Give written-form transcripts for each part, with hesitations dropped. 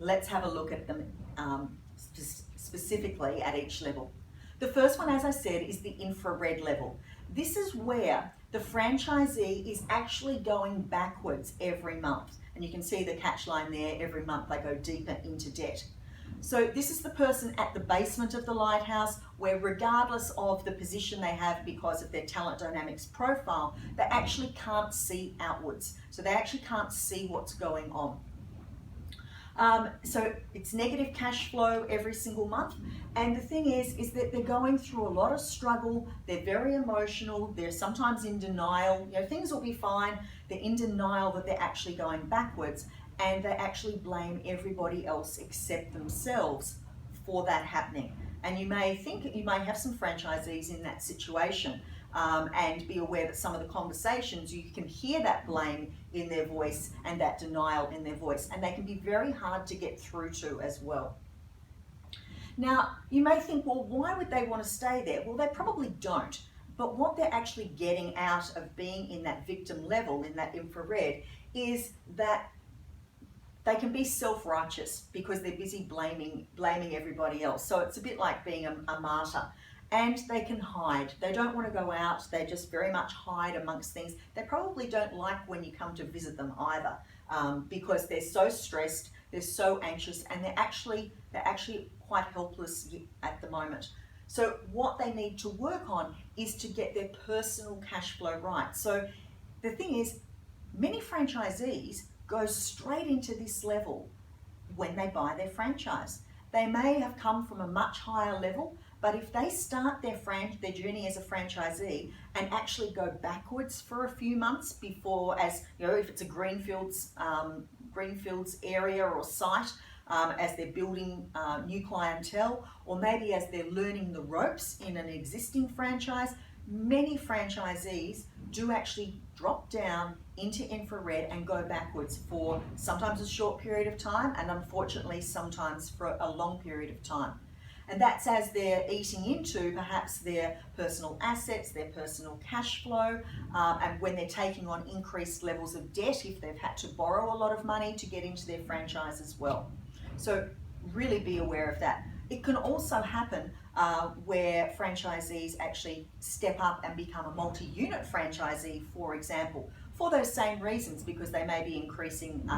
Let's have a look at them specifically at each level. The first one, as I said, is the infrared level. This is where the franchisee is actually going backwards every month. And you can see the catch line there, every month they go deeper into debt. So this is the person at the basement of the lighthouse, where regardless of the position they have because of their talent dynamics profile, they actually can't see outwards. So they actually can't see what's going on. So it's negative cash flow every single month. And the thing is that they're going through a lot of struggle. They're very emotional. They're sometimes in denial. You know, things will be fine. They're in denial that they're actually going backwards, and they actually blame everybody else except themselves for that happening. And you may think, you may have some franchisees in that situation, and be aware that some of the conversations, you can hear that blame in their voice and that denial in their voice, and they can be very hard to get through to as well. Now, you may think, well, why would they want to stay there? Well, they probably don't. But what they're actually getting out of being in that victim level, in that infrared, is that they can be self-righteous because they're busy blaming everybody else. So it's a bit like being a martyr. And they can hide. They don't want to go out. They just very much hide amongst things. They probably don't like when you come to visit them either, because they're so stressed, they're so anxious, and they're actually quite helpless at the moment. So what they need to work on is to get their personal cash flow right. So the thing is, many franchisees go straight into this level when they buy their franchise. They may have come from a much higher level, but if they start their journey as a franchisee and actually go backwards for a few months before, as you know, if it's a greenfields area or site, as they're building new clientele, or maybe as they're learning the ropes in an existing franchise, many franchisees do actually drop down into infrared and go backwards for sometimes a short period of time, and unfortunately sometimes for a long period of time. And that's as they're eating into perhaps their personal assets, their personal cash flow, and when they're taking on increased levels of debt, if they've had to borrow a lot of money to get into their franchise as well. So really be aware of that. It can also happen where franchisees actually step up and become a multi-unit franchisee, for example, for those same reasons, because they may be increasing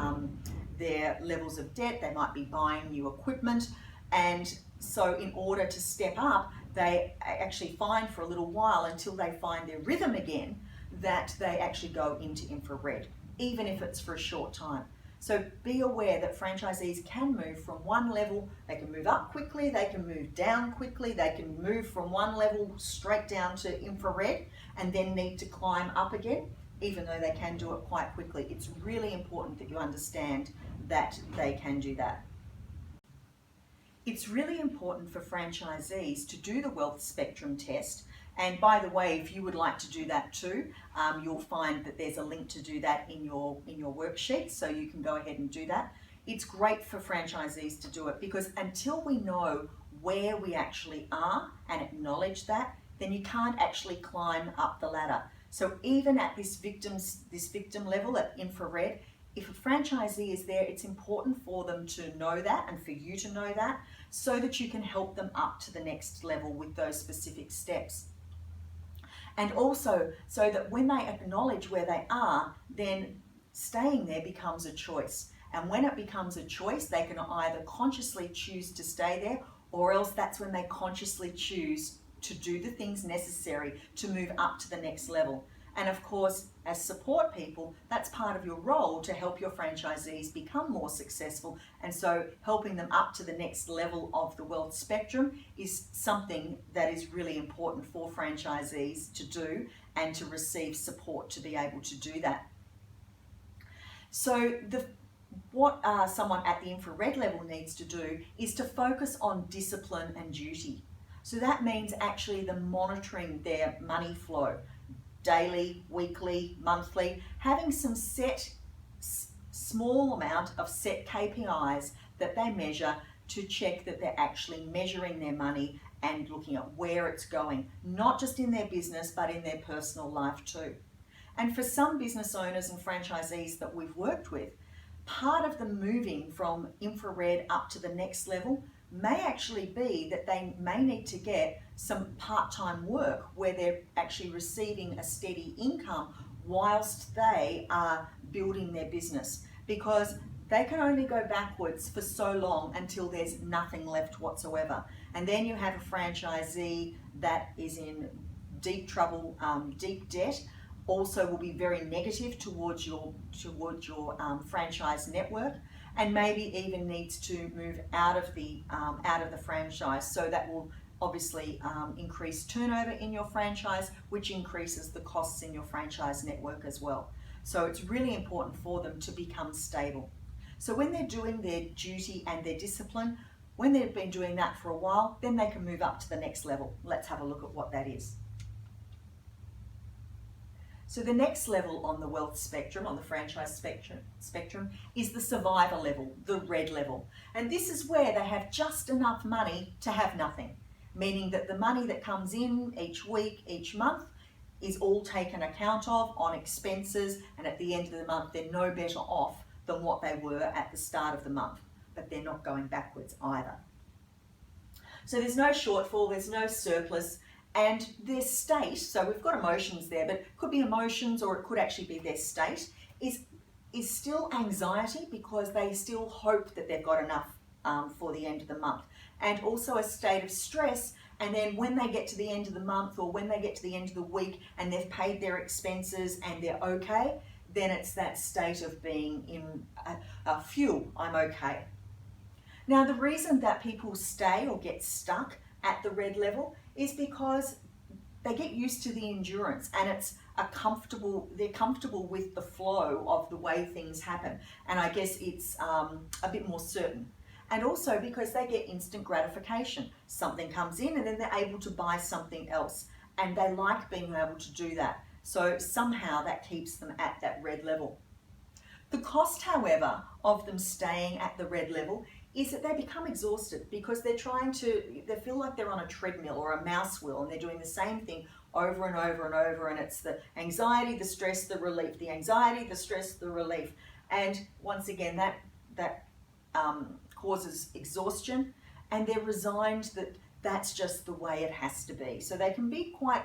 their levels of debt, they might be buying new equipment, and so in order to step up, they actually find for a little while, until they find their rhythm again, that they actually go into infrared, even if it's for a short time. So be aware that franchisees can move from one level, they can move up quickly, they can move down quickly, they can move from one level straight down to infrared and then need to climb up again, even though they can do it quite quickly. It's really important that you understand that they can do that. It's really important for franchisees to do the wealth spectrum test. And by the way, if you would like to do that too, you'll find that there's a link to do that in your worksheet, so you can go ahead and do that. It's great for franchisees to do it, because until we know where we actually are and acknowledge that, then you can't actually climb up the ladder. So even at this victim level at infrared, if a franchisee is there, it's important for them to know that and for you to know that, so that you can help them up to the next level with those specific steps. And also so that when they acknowledge where they are, then staying there becomes a choice. And when it becomes a choice, they can either consciously choose to stay there, or else that's when they consciously choose to do the things necessary to move up to the next level. And of course, as support people, that's part of your role to help your franchisees become more successful. And so helping them up to the next level of the wealth spectrum is something that is really important for franchisees to do, and to receive support to be able to do that. So what someone at the infrared level needs to do is to focus on discipline and duty. So that means actually the monitoring their money flow, daily, weekly, monthly, having some small amount of set KPIs that they measure to check that they're actually measuring their money and looking at where it's going, not just in their business, but in their personal life too. And for some business owners and franchisees that we've worked with, part of them moving from infrared up to the next level may actually be that they may need to get some part-time work where they're actually receiving a steady income whilst they are building their business, because they can only go backwards for so long until there's nothing left whatsoever. And then you have a franchisee that is in deep trouble, deep debt, also will be very negative towards your franchise network, and maybe even needs to move out of the franchise. So that will obviously increase turnover in your franchise, which increases the costs in your franchise network as well. So it's really important for them to become stable. So when they're doing their duty and their discipline, when they've been doing that for a while, then they can move up to the next level. Let's have a look at what that is. So the next level on the wealth spectrum, on the franchise spectrum, is the survivor level, the red level. And this is where they have just enough money to have nothing, meaning that the money that comes in each week, each month, is all taken account of on expenses, and at the end of the month they're no better off than what they were at the start of the month, but they're not going backwards either. So there's no shortfall, there's no surplus, and their state, so we've got emotions there, but it could be emotions or it could actually be their state, is still anxiety, because they still hope that they've got enough for the end of the month. And also a state of stress, and then when they get to the end of the month or when they get to the end of the week and they've paid their expenses and they're okay, then it's that state of being in phew, I'm okay. Now the reason that people stay or get stuck at the red level is because they get used to the endurance, and it's they're comfortable with the flow of the way things happen, and I guess it's a bit more certain. And also because they get instant gratification. Something comes in and then they're able to buy something else, and they like being able to do that. So somehow that keeps them at that red level. The cost, however, of them staying at the red level is that they become exhausted, because they feel like they're on a treadmill or a mouse wheel, and they're doing the same thing over and over and over, and it's the anxiety, the stress, the relief, the anxiety, the stress, the relief. And once again, that causes exhaustion, and they're resigned that that's just the way it has to be. So they can be quite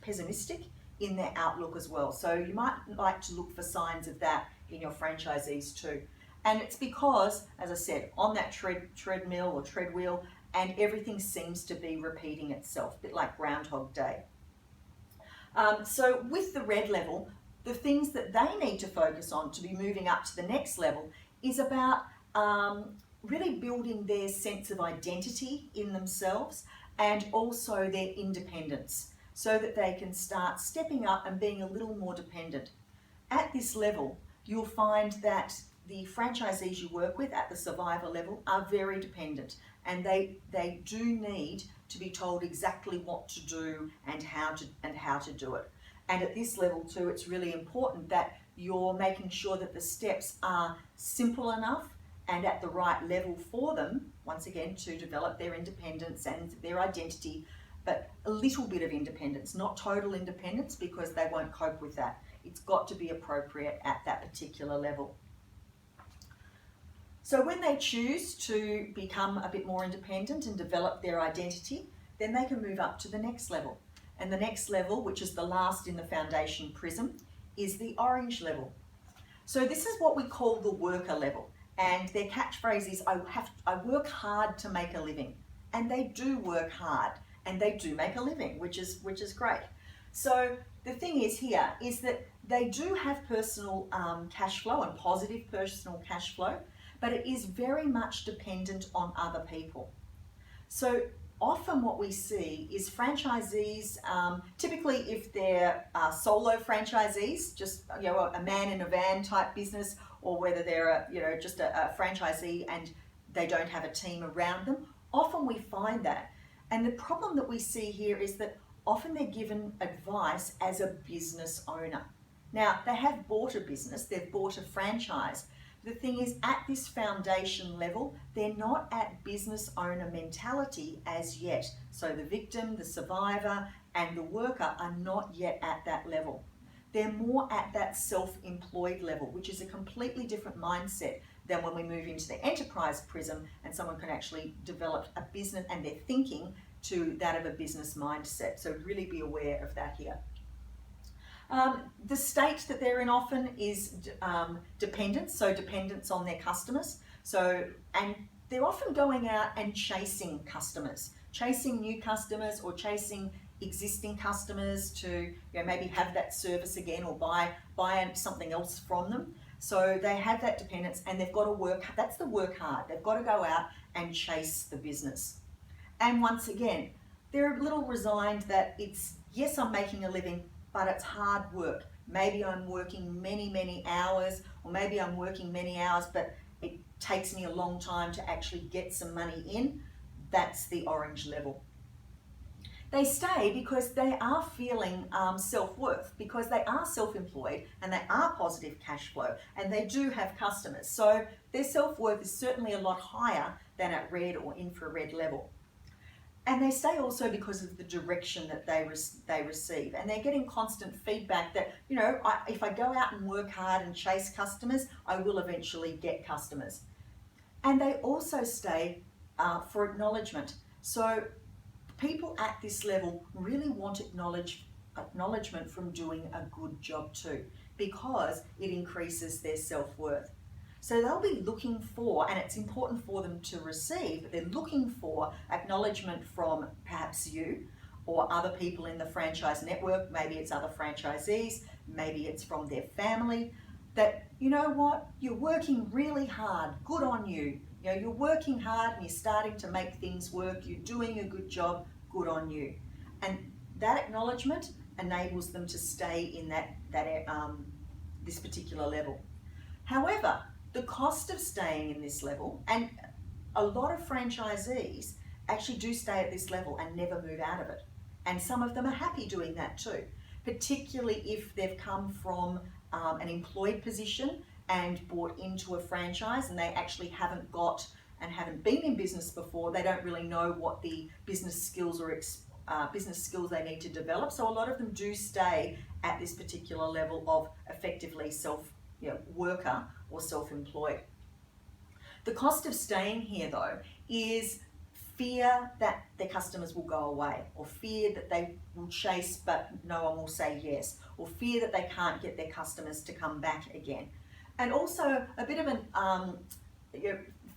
pessimistic in their outlook as well. So you might like to look for signs of that in your franchisees too. And it's because, as I said, on that treadmill or treadwheel, and everything seems to be repeating itself, a bit like Groundhog Day. So with the red level, the things that they need to focus on to be moving up to the next level is about really building their sense of identity in themselves, and also their independence, so that they can start stepping up and being a little more dependent. At this level, you'll find that the franchisees you work with at the survivor level are very dependent, and they do need to be told exactly what to do and how to do it. And at this level too, it's really important that you're making sure that the steps are simple enough and at the right level for them, once again, to develop their independence and their identity, but a little bit of independence, not total independence, because they won't cope with that. It's got to be appropriate at that particular level. So when they choose to become a bit more independent and develop their identity, then they can move up to the next level. And the next level, which is the last in the foundation prism, is the orange level. So this is what we call the worker level. And their catchphrase is, I work hard to make a living. And they do work hard, and they do make a living, which is great. So the thing is here is that they do have personal cash flow and positive personal cash flow, but it is very much dependent on other people. So often what we see is franchisees, typically if they're solo franchisees, just a man in a van type business, or whether they're just a franchisee and they don't have a team around them, often we find that. And the problem that we see here is that often they're given advice as a business owner. Now, they have bought a business, they've bought a franchise. The thing is, at this foundation level, they're not at business owner mentality as yet. So the victim, the survivor, and the worker are not yet at that level. they're more at that self-employed level, which is a completely different mindset than when we move into the enterprise prism and someone can actually develop a business and their thinking to that of a business mindset. So really be aware of that here. The state that they're in often is dependence, so dependence on their customers. And they're often going out and chasing customers, chasing new customers or chasing existing customers to maybe have that service again or buy something else from them. So they have that dependence and they've got to work, that's the work hard. They've got to go out and chase the business. And once again, they're a little resigned that it's, yes, I'm making a living, but it's hard work. Maybe I'm working many, many hours, or maybe I'm working many hours, but it takes me a long time to actually get some money in. That's the orange level. They stay because they are feeling self-worth, because they are self-employed and they are positive cash flow and they do have customers. So their self-worth is certainly a lot higher than at red or infrared level. And they stay also because of the direction that they receive, and they're getting constant feedback that, if I go out and work hard and chase customers, I will eventually get customers. And they also stay for acknowledgement. So people at this level really want acknowledgement from doing a good job too, because it increases their self-worth. So they'll be looking for, and it's important for them to receive, but they're looking for acknowledgement from perhaps you or other people in the franchise network. Maybe it's other franchisees, maybe it's from their family, that, you know what, you're working really hard, good on you. You're working hard and you're starting to make things work, you're doing a good job, good on you. And that acknowledgement enables them to stay in this particular level. However, the cost of staying in this level, and a lot of franchisees actually do stay at this level and never move out of it. And some of them are happy doing that too, particularly if they've come from an employed position and bought into a franchise and they actually haven't been in business before. They don't really know what the business skills or business skills they need to develop. So a lot of them do stay at this particular level of effectively worker or self-employed. The cost of staying here though is fear that their customers will go away, or fear that they will chase but no one will say yes, or fear that they can't get their customers to come back again. And also a bit of an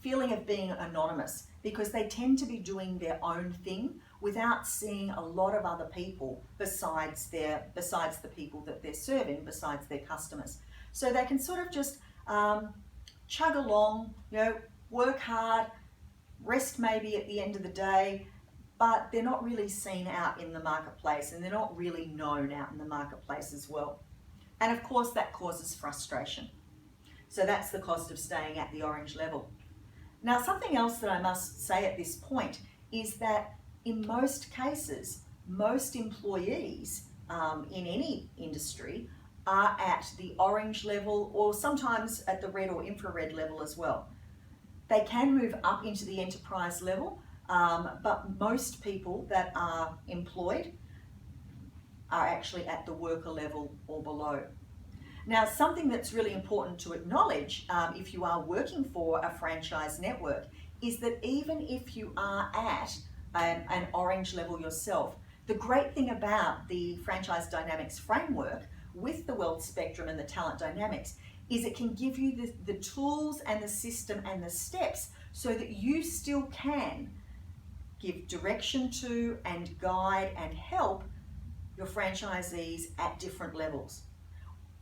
feeling of being anonymous, because they tend to be doing their own thing without seeing a lot of other people besides the people that they're serving, besides their customers. So they can sort of just chug along, work hard, rest maybe at the end of the day, but they're not really seen out in the marketplace and they're not really known out in the marketplace as well. And of course that causes frustration. So that's the cost of staying at the orange level. Now, something else that I must say at this point is that in most cases, most employees in any industry are at the orange level, or sometimes at the red or infrared level as well. They can move up into the enterprise level, but most people that are employed are actually at the worker level or below. Now, something that's really important to acknowledge if you are working for a franchise network is that even if you are at an orange level yourself, the great thing about the Franchise Dynamics framework with the wealth spectrum and the talent dynamics is it can give you the tools and the system and the steps so that you still can give direction to and guide and help your franchisees at different levels.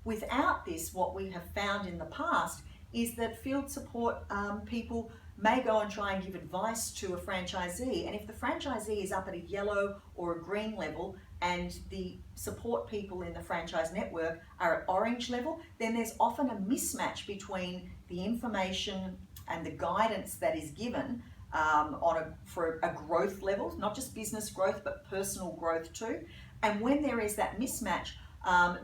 Without this, what we have found in the past is that field support people may go and try and give advice to a franchisee, and if the franchisee is up at a yellow or a green level and the support people in the franchise network are at orange level, then there's often a mismatch between the information and the guidance that is given for a growth level, not just business growth but personal growth too. And when there is that mismatch,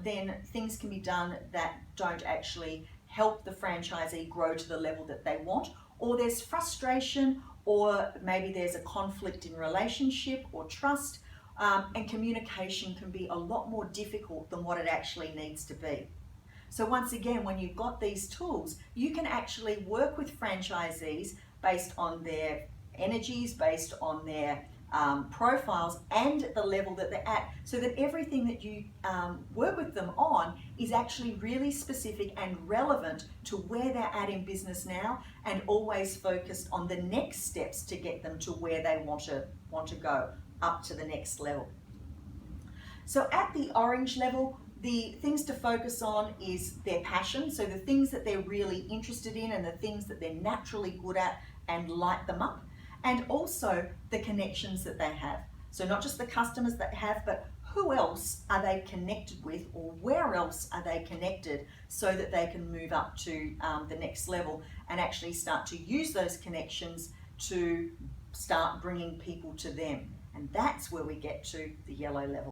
then things can be done that don't actually help the franchisee grow to the level that they want, or there's frustration, or maybe there's a conflict in relationship or trust, and communication can be a lot more difficult than what it actually needs to be. So once again, when you've got these tools, you can actually work with franchisees based on their energies, based on their profiles and the level that they're at, so that everything that you work with them on is actually really specific and relevant to where they're at in business now, and always focused on the next steps to get them to where they want to go, up to the next level. So at the orange level, the things to focus on is their passion, so the things that they're really interested in and the things that they're naturally good at and light them up, and also the connections that they have. So not just the customers that they have, but who else are they connected with, or where else are they connected, so that they can move up to the next level and actually start to use those connections to start bringing people to them. And that's where we get to the yellow level.